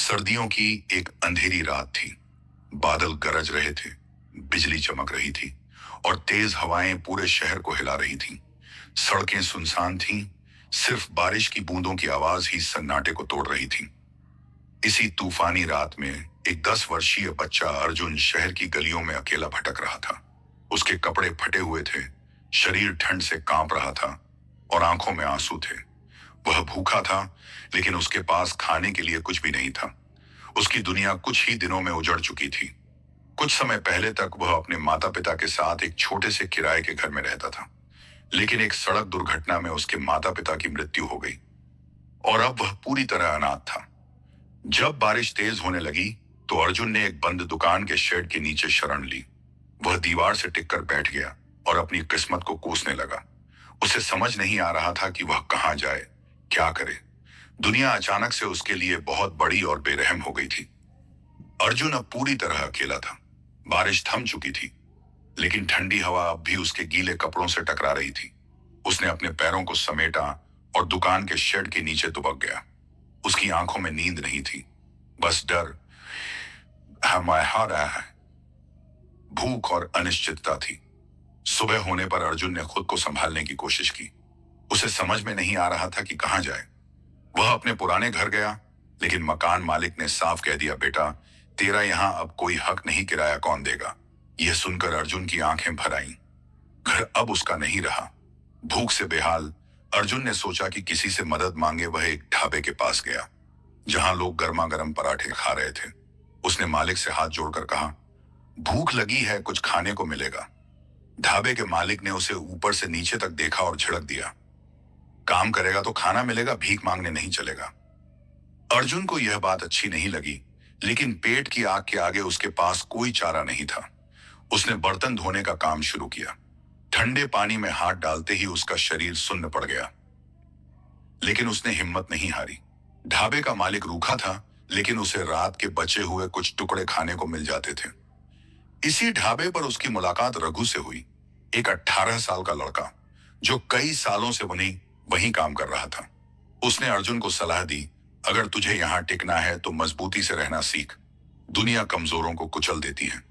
सर्दियों की एक अंधेरी रात थी। बादल गरज रहे थे, बिजली चमक रही थी और तेज हवाएं पूरे शहर को हिला रही थीं। सड़कें सुनसान थीं, सिर्फ बारिश की बूंदों की आवाज ही सन्नाटे को तोड़ रही थी। इसी तूफानी रात में एक 10 वर्षीय बच्चा अर्जुन शहर की गलियों में अकेला भटक रहा था। उसके कपड़े फटे हुए थे, शरीर ठंड से कांप रहा था और आंखों में आंसू थे। वह भूखा था, लेकिन उसके पास खाने के लिए कुछ भी नहीं था। उसकी दुनिया कुछ ही दिनों में उजड़ चुकी थी। कुछ समय पहले तक वह अपने माता पिता के साथ एक छोटे से किराए के घर में रहता था, लेकिन एक सड़क दुर्घटना में उसके माता पिता की मृत्यु हो गई और अब वह पूरी तरह अनाथ था। जब बारिश तेज होने लगी तो अर्जुन ने एक बंद दुकान के शेड के नीचे शरण ली। वह दीवार से टिककर बैठ गया और अपनी किस्मत को कोसने लगा। उसे समझ नहीं आ रहा था कि वह कहाँ जाए, क्या करे। दुनिया अचानक से उसके लिए बहुत बड़ी और बेरहम हो गई थी। अर्जुन अब पूरी तरह अकेला था। बारिश थम चुकी थी, लेकिन ठंडी हवा अब भी उसके गीले कपड़ों से टकरा रही थी। उसने अपने पैरों को समेटा और दुकान के शेड के नीचे दुबक गया। उसकी आंखों में नींद नहीं थी, बस डर, भूख और अनिश्चितता थी। सुबह होने पर अर्जुन ने खुद को संभालने की कोशिश की। उसे समझ में नहीं आ रहा था कि कहाँ जाए। वह अपने पुराने घर गया, लेकिन मकान मालिक ने साफ कह दिया, बेटा, तेरा यहाँ अब कोई हक नहीं, किराया कौन देगा। यह सुनकर अर्जुन की आंखें भर आईं। घर अब उसका नहीं रहा। भूख से बेहाल अर्जुन ने सोचा कि किसी से मदद मांगे। वह एक ढाबे के पास गया, जहां लोग गर्मा गर्म पराठे खा रहे थे। उसने मालिक से हाथ जोड़कर कहा, भूख लगी है, कुछ खाने को मिलेगा। ढाबे के मालिक ने उसे ऊपर से नीचे तक देखा और झिड़क दिया, काम करेगा तो खाना मिलेगा, भीख मांगने नहीं चलेगा। अर्जुन को यह बात अच्छी नहीं लगी, लेकिन पेट की आग के आगे उसके पास कोई चारा नहीं था। उसने बर्तन धोने का काम शुरू किया। ठंडे पानी में हाथ डालते ही उसका शरीर सुन्न पड़ गया, लेकिन उसने हिम्मत नहीं हारी। ढाबे का मालिक रूखा था, लेकिन उसे रात के बचे हुए कुछ टुकड़े खाने को मिल जाते थे। इसी ढाबे पर उसकी मुलाकात रघु से हुई, एक 18 साल का लड़का जो कई सालों से वहीं काम कर रहा था। उसने अर्जुन को सलाह दी, अगर तुझे यहाँ टिकना है तो मजबूती से रहना सीख। दुनिया कमजोरों को कुचल देती है।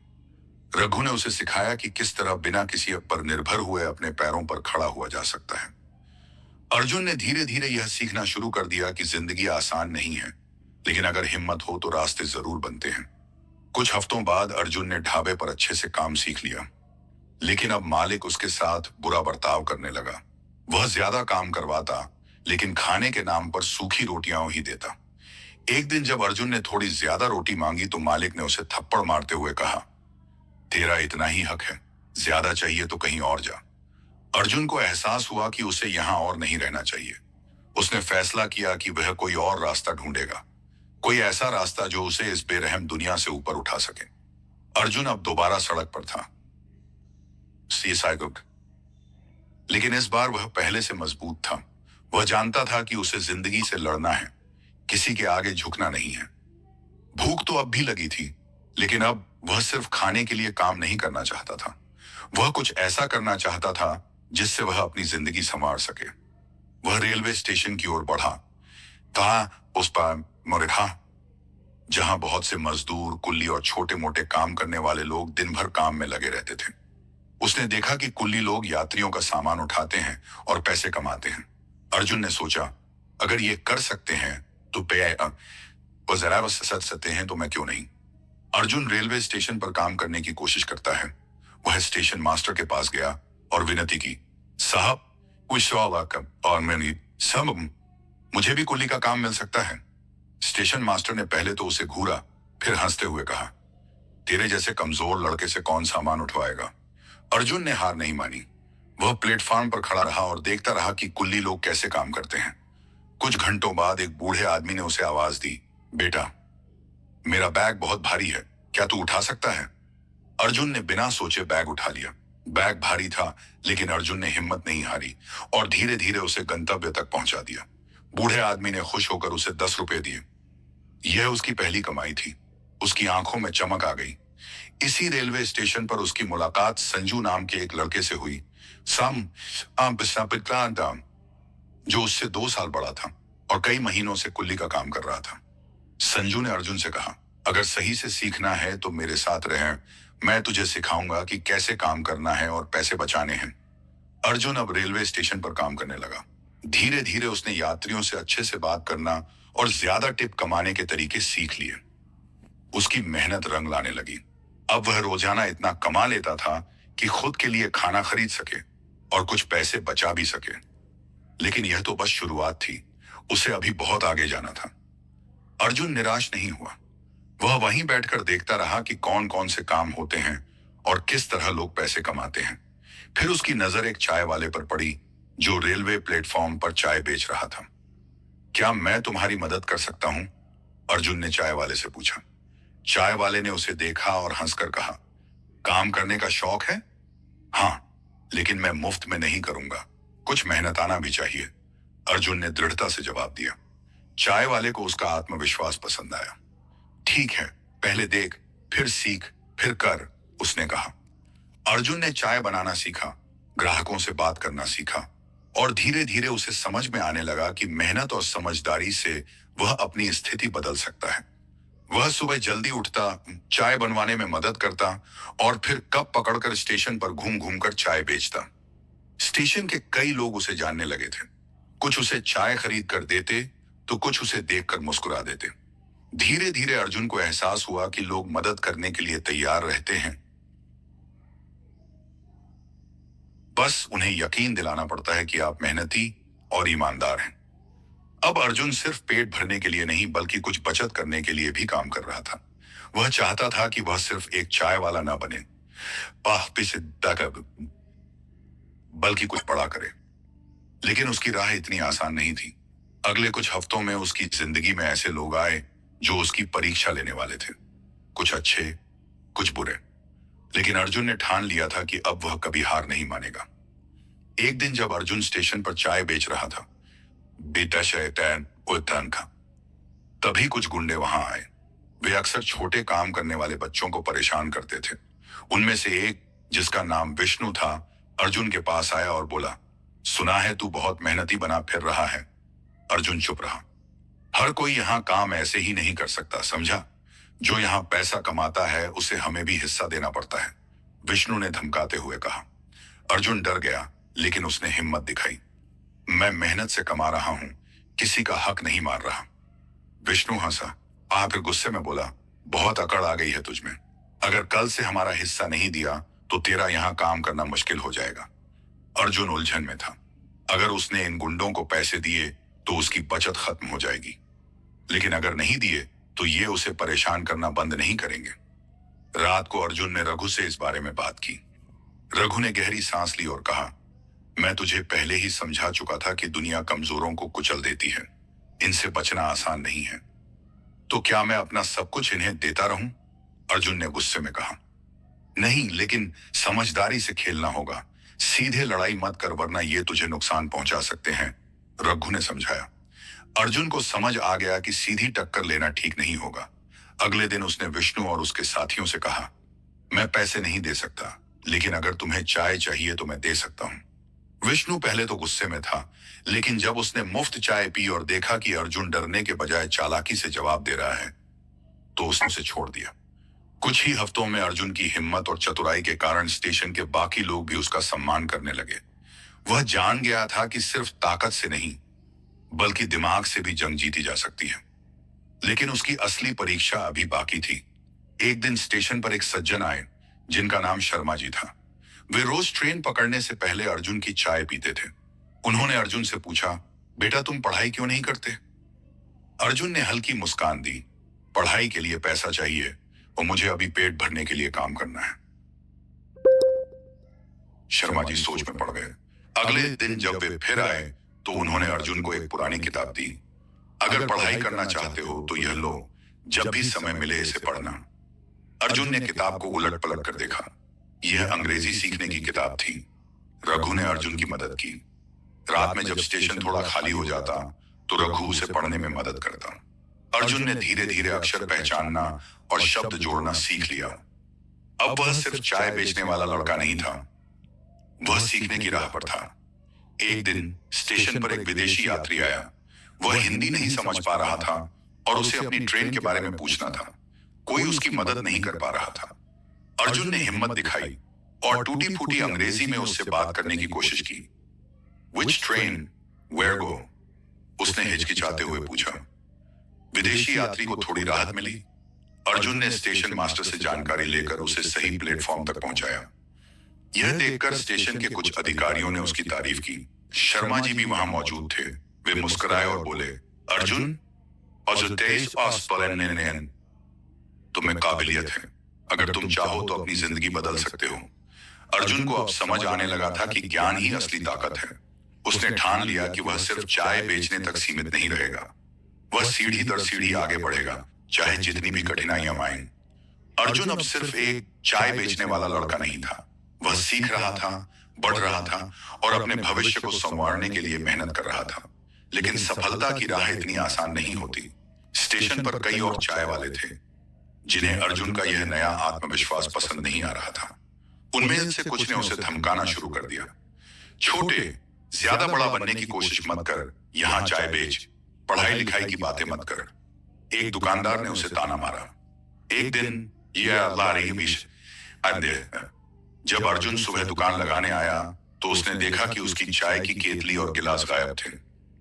रघु ने उसे सिखाया कि किस तरह बिना किसी पर निर्भर हुए अपने पैरों पर खड़ा हुआ जा सकता है। अर्जुन ने धीरे धीरे यह सीखना शुरू कर दिया कि जिंदगी आसान नहीं है, लेकिन अगर हिम्मत हो तो रास्ते जरूर बनते हैं। कुछ हफ्तों बाद अर्जुन ने ढाबे पर अच्छे से काम सीख लिया, लेकिन अब मालिक उसके साथ बुरा बर्ताव करने लगा। वह ज्यादा काम करवाता, लेकिन खाने के नाम पर सूखी रोटियां ही देता। एक दिन जब अर्जुन ने थोड़ी ज्यादा रोटी मांगी तो मालिक ने उसे थप्पड़ मारते हुए कहा, तेरा इतना ही हक है, ज्यादा चाहिए तो कहीं और जा। अर्जुन को एहसास हुआ कि उसे यहां और नहीं रहना चाहिए। उसने फैसला किया कि वह कोई और रास्ता ढूंढेगा, कोई ऐसा रास्ता जो उसे इस बेरहम दुनिया से ऊपर उठा सके। अर्जुन अब दोबारा सड़क पर था, लेकिन इस बार वह पहले से मजबूत था। वह जानता था कि उसे जिंदगी से लड़ना है, किसी के आगे झुकना नहीं है। भूख तो अब भी लगी थी, लेकिन अब वह सिर्फ खाने के लिए काम नहीं करना चाहता था। वह कुछ ऐसा करना चाहता था जिससे वह अपनी जिंदगी संवार सके। वह रेलवे स्टेशन की ओर बढ़ा, उस पर मुरहा, जहां बहुत से मजदूर, कुल्ली और छोटे मोटे काम करने वाले लोग दिन भर काम में लगे रहते थे। उसने देखा कि कुल्ली लोग यात्रियों का सामान उठाते हैं और पैसे कमाते हैं। अर्जुन ने सोचा, अगर ये कर सकते हैं तो वो जरा सच सकते हैं तो मैं क्यों नहीं। अर्जुन रेलवे स्टेशन पर काम करने की कोशिश करता है। वह स्टेशन मास्टर के पास गया और विनती की, साहब, और मुझे भी कुल्ली का काम मिल सकता है। स्टेशन मास्टर ने पहले तो उसे घूरा, फिर हंसते हुए कहा, तेरे जैसे कमजोर लड़के से कौन सामान उठवाएगा। अर्जुन ने हार नहीं मानी। वह प्लेटफॉर्म पर खड़ा रहा और देखता रहा कि कुल्ली लोग कैसे काम करते हैं। कुछ घंटों बाद एक बूढ़े आदमी ने उसे आवाज दी, बेटा, मेरा बैग बहुत भारी है, क्या तू उठा सकता है। अर्जुन ने बिना सोचे बैग उठा लिया। बैग भारी था, लेकिन अर्जुन ने हिम्मत नहीं हारी और धीरे धीरे उसे गंतव्य तक पहुंचा दिया। बूढ़े आदमी ने खुश होकर उसे 10 रुपए दिए। यह उसकी पहली कमाई थी। उसकी आंखों में चमक आ गई। इसी रेलवे स्टेशन पर उसकी मुलाकात संजू नाम के एक लड़के से हुई, जो उससे 2 साल बड़ा था और कई महीनों से कुल्ली का काम कर रहा था। संजू ने अर्जुन से कहा, अगर सही से सीखना है तो मेरे साथ रह, मैं तुझे सिखाऊंगा कि कैसे काम करना है और पैसे बचाने हैं। अर्जुन अब रेलवे स्टेशन पर काम करने लगा। धीरे धीरे उसने यात्रियों से अच्छे से बात करना और ज्यादा टिप कमाने के तरीके सीख लिए। उसकी मेहनत रंग लाने लगी। अब वह रोजाना इतना कमा लेता था कि खुद के लिए खाना खरीद सके और कुछ पैसे बचा भी सके। लेकिन यह तो बस शुरुआत थी, उसे अभी बहुत आगे जाना था। अर्जुन निराश नहीं हुआ। वह वहीं बैठकर देखता रहा कि कौन कौन से काम होते हैं और किस तरह लोग पैसे कमाते हैं। फिर उसकी नजर एक चाय वाले पर पड़ी जो रेलवे प्लेटफॉर्म पर चाय बेच रहा था। क्या मैं तुम्हारी मदद कर सकता हूं? अर्जुन ने चाय वाले से पूछा। चाय वाले ने उसे देखा और हंसकर कहा, काम करने का शौक है? हाँ, लेकिन मैं मुफ्त में नहीं करूंगा, कुछ मेहनत आना भी चाहिए, अर्जुन ने दृढ़ता से जवाब दिया। चाय वाले को उसका आत्मविश्वास पसंद आया। ठीक है, पहले देख, फिर सीख, फिर कर, उसने कहा। अर्जुन ने चाय बनाना सीखा, ग्राहकों से बात करना सीखा और धीरे धीरे उसे समझ में आने लगा कि मेहनत और समझदारी से वह अपनी स्थिति बदल सकता है। वह सुबह जल्दी उठता, चाय बनवाने में मदद करता और फिर कप पकड़कर स्टेशन पर घूम घूम कर चाय बेचता। स्टेशन के कई लोग उसे जानने लगे थे। कुछ उसे चाय खरीद कर देते तो कुछ उसे देखकर मुस्कुरा देते। धीरे धीरे अर्जुन को एहसास हुआ कि लोग मदद करने के लिए तैयार रहते हैं, बस उन्हें यकीन दिलाना पड़ता है कि आप मेहनती और ईमानदार हैं। अब अर्जुन सिर्फ पेट भरने के लिए नहीं बल्कि कुछ बचत करने के लिए भी काम कर रहा था। वह चाहता था कि वह सिर्फ एक चाय वाला ना बने, बल्कि कुछ बड़ा करे। लेकिन उसकी राह इतनी आसान नहीं थी। अगले कुछ हफ्तों में उसकी जिंदगी में ऐसे लोग आए जो उसकी परीक्षा लेने वाले थे, कुछ अच्छे, कुछ बुरे। लेकिन अर्जुन ने ठान लिया था कि अब वह कभी हार नहीं मानेगा। एक दिन जब अर्जुन स्टेशन पर चाय बेच रहा था, बेटा शैतान उल्तान का, तभी कुछ गुंडे वहां आए। वे अक्सर छोटे काम करने वाले बच्चों को परेशान करते थे। उनमें से एक, जिसका नाम विष्णु था, अर्जुन के पास आया और बोला, सुना है तू बहुत मेहनती बना फिर रहा है। अर्जुन चुप रहा। हर कोई यहाँ काम ऐसे ही नहीं कर सकता, समझा? जो यहाँ पैसा कमाता है उसे हमें भी हिस्सा देना पड़ता है, विष्णु ने धमकाते हुए कहा। अर्जुन डर गया, लेकिन उसने हिम्मत दिखाई। मैं मेहनत से कमा रहा हूं, किसी का हक नहीं मार रहा। विष्णु हंसा, फिर गुस्से में बोला, बहुत अकड़ आ गई है तुझमें। अगर कल से हमारा हिस्सा नहीं दिया तो तेरा यहाँ काम करना मुश्किल हो जाएगा। अर्जुन उलझन में था। अगर उसने इन गुंडों को पैसे दिए तो उसकी बचत खत्म हो जाएगी, लेकिन अगर नहीं दिए तो ये उसे परेशान करना बंद नहीं करेंगे। रात को अर्जुन ने रघु से इस बारे में बात की। रघु ने गहरी सांस ली और कहा, मैं तुझे पहले ही समझा चुका था कि दुनिया कमजोरों को कुचल देती है, इनसे बचना आसान नहीं है। तो क्या मैं अपना सब कुछ इन्हें देता रहूं? अर्जुन ने गुस्से में कहा। नहीं, लेकिन समझदारी से खेलना होगा। सीधे लड़ाई मत कर वरना ये तुझे नुकसान पहुंचा सकते हैं, रघु ने समझाया। अर्जुन को समझ आ गया कि सीधी टक्कर लेना ठीक नहीं होगा। अगले दिन उसने विष्णु और उसके साथियों से कहा, मैं पैसे नहीं दे सकता, लेकिन अगर तुम्हें चाय चाहिए तो मैं दे सकता हूं। विष्णु पहले तो गुस्से में था, लेकिन जब उसने मुफ्त चाय पी और देखा कि अर्जुन डरने के बजाय चालाकी से जवाब दे रहा है, तो उसने उसे छोड़ दिया। कुछ ही हफ्तों में अर्जुन की हिम्मत और चतुराई के कारण स्टेशन के बाकी लोग भी उसका सम्मान करने लगे। वह जान गया था कि सिर्फ ताकत से नहीं बल्कि दिमाग से भी जंग जीती जा सकती है। लेकिन उसकी असली परीक्षा अभी बाकी थी। एक दिन स्टेशन पर एक सज्जन आए जिनका नाम शर्मा जी था। वे रोज ट्रेन पकड़ने से पहले अर्जुन की चाय पीते थे। उन्होंने अर्जुन से पूछा, बेटा तुम पढ़ाई क्यों नहीं करते? अर्जुन ने हल्की मुस्कान दी, पढ़ाई के लिए पैसा चाहिए और मुझे अभी पेट भरने के लिए काम करना है। शर्मा जी सोच में पड़ गए। अगले दिन जब वे फिर आए तो उन्होंने अर्जुन को एक पुरानी किताब दी। अगर पढ़ाई करना चाहते हो तो यह लो, जब भी समय मिले इसे पढ़ना। अर्जुन ने किताब को उलट पलट कर देखा। यह अंग्रेजी सीखने की किताब थी। रघु ने अर्जुन की मदद की। रात में जब स्टेशन थोड़ा खाली हो जाता तो रघु उसे पढ़ने में मदद करता। अर्जुन ने धीरे धीरे अक्षर पहचानना और शब्द जोड़ना सीख लिया। अब वह सिर्फ चाय बेचने वाला लड़का नहीं था, वह सीखने की राह पर था। एक दिन स्टेशन पर एक विदेशी यात्री आया। वह हिंदी नहीं समझ पा रहा था और उसे अपनी ट्रेन के बारे में पूछना था। कोई उसकी मदद नहीं कर पा रहा था। अर्जुन ने हिम्मत दिखाई और टूटी फूटी अंग्रेजी में उससे बात करने की कोशिश की। विच ट्रेन, वेयर गो, उसने हिचकिचाते हुए पूछा। विदेशी यात्री को थोड़ी राहत मिली। अर्जुन ने स्टेशन मास्टर से जानकारी लेकर उसे सही प्लेटफॉर्म तक पहुंचाया। यह देखकर स्टेशन के कुछ अधिकारियों ने उसकी तारीफ की। शर्मा जी भी वहां मौजूद थे। वे मुस्कुराए और बोले, अर्जुन, तुम्हें काबिलियत है। अगर तुम चाहो तो अपनी जिंदगी बदल सकते हो। अर्जुन को अब समझ आने लगा था कि ज्ञान ही असली ताकत है। उसने ठान लिया कि वह सिर्फ चाय बेचने तक सीमित नहीं रहेगा। वह सीढ़ी दर सीढ़ी आगे बढ़ेगा, चाहे जितनी भी कठिनाइयां आएं। अर्जुन अब सिर्फ एक चाय बेचने वाला लड़का नहीं था। वह सीख रहा था, बढ़ रहा था और अपने भविष्य को संवारने के लिए मेहनत कर रहा था। लेकिन सफलता की राह इतनी आसान नहीं होती। स्टेशन पर कई और चाय वाले थे जिन्हें अर्जुन का यह नया आत्मविश्वास पसंद नहीं आ रहा था। उनमें से कुछ ने उसे धमकाना शुरू कर दिया। छोटे, ज्यादा बड़ा बनने की कोशिश मत कर, यहां चाय बेच, पढ़ाई लिखाई की बातें मत कर। एक दुकानदार ने उसे ताना मारा। एक दिन जब अर्जुन सुबह दुकान लगाने आया तो उसने देखा कि उसकी चाय की केतली और गिलास गायब थे।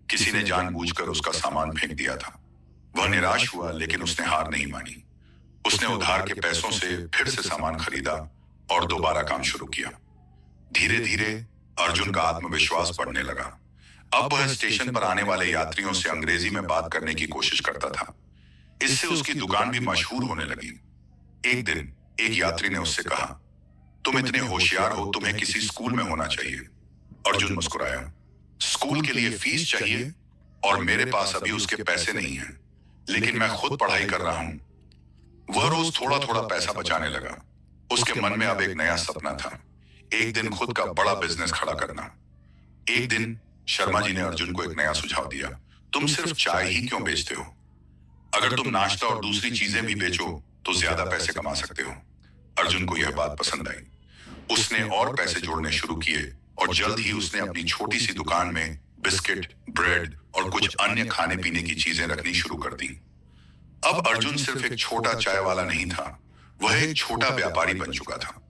किसी ने जानबूझकर उसका सामान फेंक दिया था। वह निराश हुआ, लेकिन उसने हार नहीं मानी। उसने उधार के पैसों से फिर से सामान खरीदा और दोबारा काम शुरू किया। धीरे धीरे अर्जुन का आत्मविश्वास बढ़ने लगा। अब वह स्टेशन पर आने वाले यात्रियों से अंग्रेजी में बात करने की कोशिश करता था। इससे उसकी दुकान भी मशहूर होने लगी। एक दिन एक यात्री ने उससे कहा, तुम इतने होशियार हो, तुम्हें किसी स्कूल में होना चाहिए। अर्जुन मुस्कुराया। स्कूल के लिए फीस चाहिए और मेरे पास अभी उसके पैसे नहीं हैं, लेकिन मैं खुद पढ़ाई कर रहा हूं। वह रोज थोड़ा थोड़ा पैसा बचाने लगा। उसके मन में अब एक नया सपना था, एक दिन खुद का बड़ा बिजनेस खड़ा करना। एक दिन शर्मा जी ने अर्जुन को एक नया सुझाव दिया, तुम सिर्फ चाय ही क्यों बेचते हो? अगर तुम नाश्ता और दूसरी चीजें भी बेचो तो ज्यादा पैसे कमा सकते हो। अर्जुन को यह बात पसंद आई। उसने और पैसे जोड़ने शुरू किए और जल्द ही उसने अपनी छोटी सी दुकान में बिस्किट, ब्रेड और कुछ अन्य खाने पीने की चीजें रखनी शुरू कर दी। अब अर्जुन सिर्फ एक छोटा चाय वाला नहीं था, वह एक छोटा व्यापारी बन चुका था।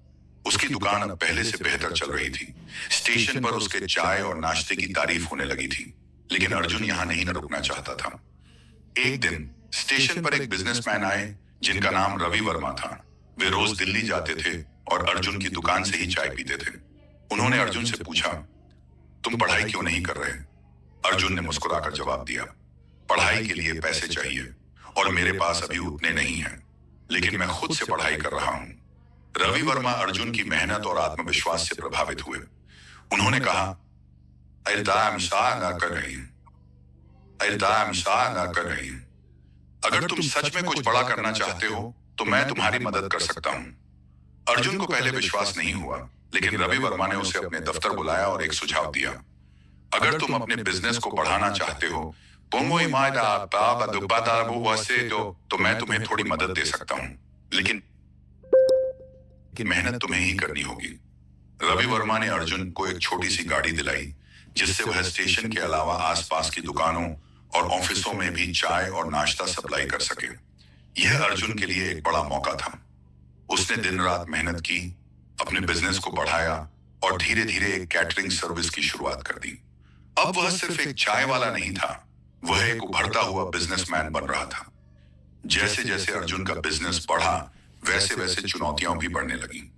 उसकी दुकान अब पहले से बेहतर चल रही थी। स्टेशन पर उसके चाय और नाश्ते की तारीफ होने लगी थी, लेकिन अर्जुन यहां नहीं न रुकना चाहता था। एक दिन स्टेशन पर एक बिजनेसमैन आए जिनका नाम रवि वर्मा था। वे रोज दिल्ली जाते थे और अर्जुन की दुकान से ही चाय पीते थे। उन्होंने अर्जुन से पूछा, तुम पढ़ाई क्यों नहीं कर रहे? अर्जुन ने मुस्कुराकर जवाब दिया, पढ़ाई के लिए पैसे चाहिए और मेरे पास अभी उतने नहीं हैं, लेकिन मैं खुद से पढ़ाई कर रहा हूं। रवि वर्मा अर्जुन की मेहनत और आत्मविश्वास से प्रभावित हुए। उन्होंने कहा, अगर तुम सच में कुछ बड़ा करना चाहते हो तो मैं तुम्हारी मदद कर सकता हूं। अर्जुन को पहले विश्वास नहीं हुआ, लेकिन रवि वर्मा ने उसे अपने दफ्तर बुलाया और एक सुझाव दिया, अगर तुम अपने बिजनेस को बढ़ाना चाहते हो तो मैं तुम्हें थोड़ी मदद दे सकता हूं, लेकिन मेहनत तुम्हें ही करनी होगी। रवि वर्मा ने अर्जुन को एक छोटी सी गाड़ी दिलाई, जिससे वह स्टेशन के अलावा आसपास की दुकानों और ऑफिसों में भी चाय और नाश्ता सप्लाई कर सके। यह अर्जुन के लिए एक बड़ा मौका था। उसने दिन रात मेहनत की, अपने बिजनेस को बढ़ाया और धीरे धीरे एक कैटरिंग सर्विस की शुरुआत कर दी। अब वह सिर्फ एक चाय वाला नहीं था, वह एक उभरता हुआ बिजनेसमैन बन रहा था। जैसे जैसे अर्जुन का बिजनेस बढ़ा, वैसे वैसे चुनौतियां भी बढ़ने लगी।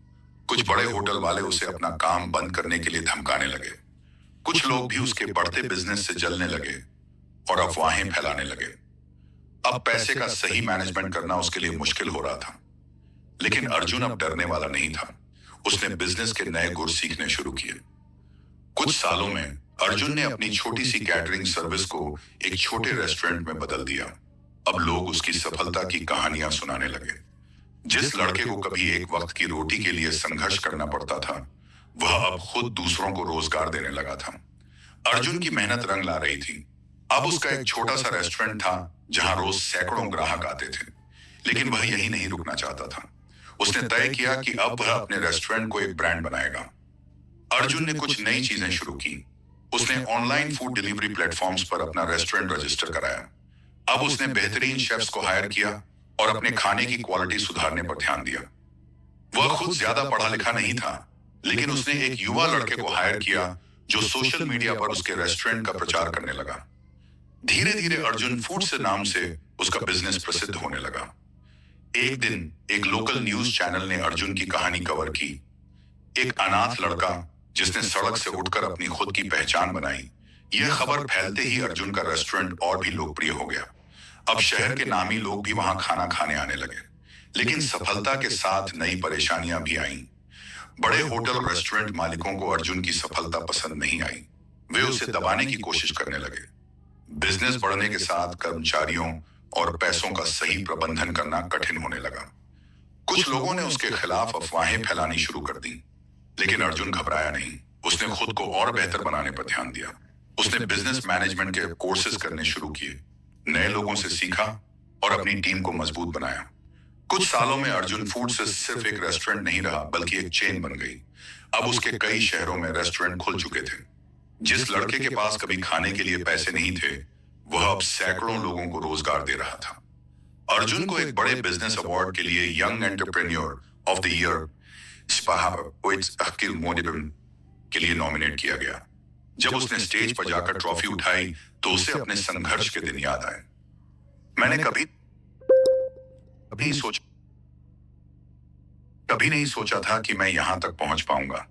कुछ बड़े होटल वाले उसे अपना काम बंद करने के लिए धमकाने लगे। कुछ लोग भी उसके बढ़ते बिजनेस से जलने लगे और अफवाहें फैलाने लगे। अब पैसे का सही मैनेजमेंट करना उसके लिए मुश्किल हो रहा था, लेकिन अर्जुन अब डरने वाला नहीं था। उसने बिजनेस के नए गुर सीखने शुरू किए। कुछ सालों में अर्जुन ने अपनी छोटी सी कैटरिंग सर्विस को एक छोटे रेस्टोरेंट में बदल दिया। अब लोग उसकी सफलता की कहानियां सुनाने लगे। जिस लड़के को कभी एक वक्त की रोटी के लिए संघर्ष करना पड़ता था, वह अब खुद दूसरों को रोजगार देने लगा था। अर्जुन की मेहनत रंग ला रही थी। अब उसका एक छोटा सा रेस्टोरेंट था जहां रोज सैकड़ों ग्राहक आते थे, लेकिन वह यही नहीं रुकना चाहता था। उसने तय किया कि अब वह अपने रेस्टोरेंट को एक ब्रांड बनाएगा। अर्जुन ने कुछ नई चीजें शुरू की। उसने ऑनलाइन फूड डिलीवरी प्लेटफॉर्म्स पर अपना रेस्टोरेंट रजिस्टर कराया। अब उसने बेहतरीन शेफ्स को हायर किया और अपने खाने की क्वालिटी सुधारने पर ध्यान दिया। वह खुद ज्यादा पढ़ा लिखा नहीं था, लेकिन उसने एक युवा लड़के को हायर किया जो सोशल मीडिया पर उसके रेस्टोरेंट का प्रचार करने लगा। धीरे धीरे अर्जुन फूड से नाम से उसका बिजनेस प्रसिद्ध होने लगा। एक दिन एक लोकल न्यूज चैनल ने अर्जुन की कहानी कवर की। एक अनाथ लड़का जिसने सड़क से उठकर अपनी खुद की पहचान बनाई। यह खबर फैलते ही अर्जुन का रेस्टोरेंट और भी लोकप्रिय हो गया। अब शहर के नामी लोग भी वहां खाना खाने आने लगे। लेकिन सफलता के साथ नई परेशानियां भी आईं। बड़े होटल रेस्टोरेंट मालिकों को अर्जुन की सफलता पसंद नहीं आई। वे उसे दबाने की कोशिश करने लगे। बिजनेस बढ़ने के साथ कर्मचारियों और पैसों का सही प्रबंधन करना कठिन होने लगा। कुछ लोगों ने उसके खिलाफ अफवाहें फैलानी शुरू कर दी, लेकिन अर्जुन घबराया नहीं। उसने खुद को और बेहतर बनाने पर ध्यान दिया। उसने बिजनेस मैनेजमेंट के कोर्सेज करने शुरू किए, नए लोगों से सीखा और अपनी टीम को मजबूत बनाया। कुछ सालों में अर्जुन फूड से सिर्फ एक रेस्टोरेंट नहीं रहा, बल्कि एक चेन बन गई। अब उसके कई शहरों में रेस्टोरेंट खुल चुके थे। जिस लड़के के पास कभी खाने के लिए पैसे नहीं थे, वह अब सैकड़ों लोगों को रोजगार दे रहा था। अर्जुन को एक बड़े बिजनेस अवार्ड के लिए young entrepreneur of the year के लिए नॉमिनेट किया गया। जब उसने स्टेज पर जाकर ट्रॉफी उठाई तो उसे अपने संघर्ष के दिन याद आए। मैंने कभी नहीं सोचा था कि मैं यहां तक पहुंच पाऊंगा,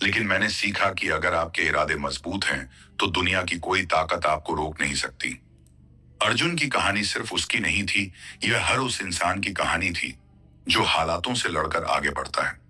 लेकिन मैंने सीखा कि अगर आपके इरादे मजबूत हैं तो दुनिया की कोई ताकत आपको रोक नहीं सकती। अर्जुन की कहानी सिर्फ उसकी नहीं थी, यह हर उस इंसान की कहानी थी जो हालातों से लड़कर आगे बढ़ता है।